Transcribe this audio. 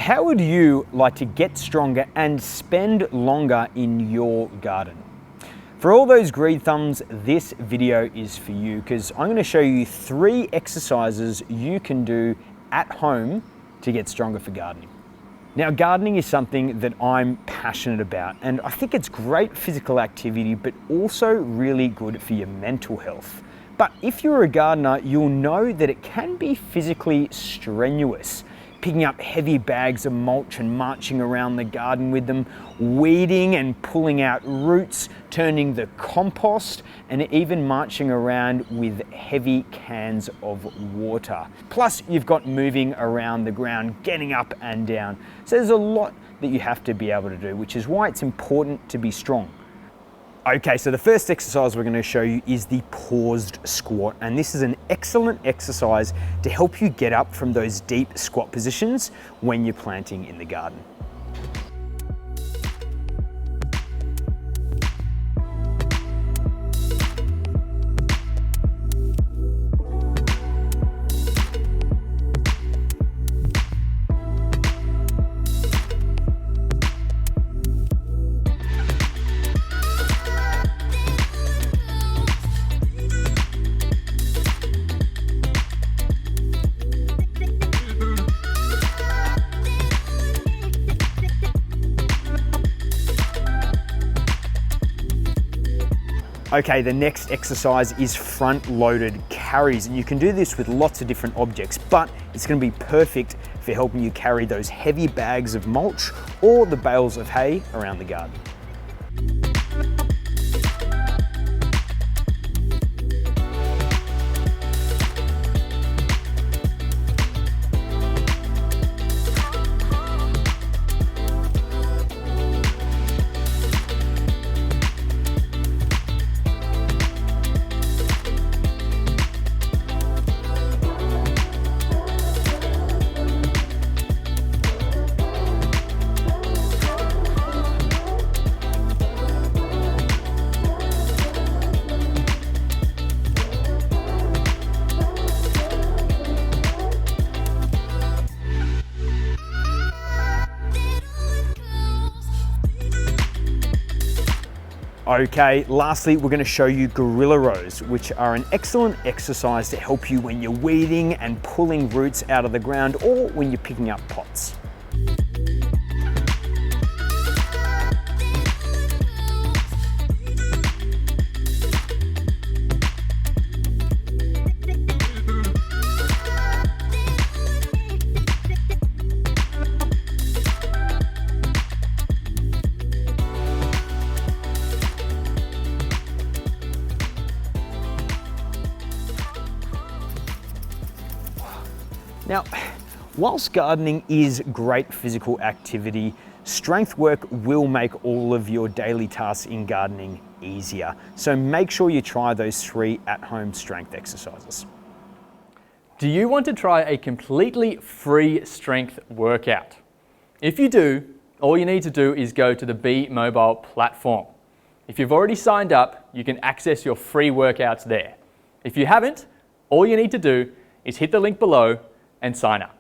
How would you like to get stronger and spend longer in your garden? For all those green thumbs, this video is for you because I'm going to show you 3 exercises you can do at home to get stronger for gardening. Now, gardening is something that I'm passionate about, and I think it's great physical activity, but also really good for your mental health. But if you're a gardener, you'll know that it can be physically strenuous. Picking up heavy bags of mulch and marching around the garden with them, weeding and pulling out roots, turning the compost, and even marching around with heavy cans of water. Plus, you've got moving around the ground, getting up and down. So there's a lot that you have to be able to do, which is why it's important to be strong. Okay, so the first exercise we're going to show you is the paused squat, and this is an excellent exercise to help you get up from those deep squat positions when you're planting in the garden. Okay, the next exercise is front-loaded carries, and you can do this with lots of different objects, but it's going to be perfect for helping you carry those heavy bags of mulch or the bales of hay around the garden. Okay, lastly, we're going to show you gorilla rows, which are an excellent exercise to help you when you're weeding and pulling roots out of the ground or when you're picking up pots. Now, whilst gardening is great physical activity, strength work will make all of your daily tasks in gardening easier. So make sure you try those 3 at-home strength exercises. Do you want to try a completely free strength workout? If you do, all you need to do is go to the Be Mobile platform. If you've already signed up, you can access your free workouts there. If you haven't, all you need to do is hit the link below and sign up.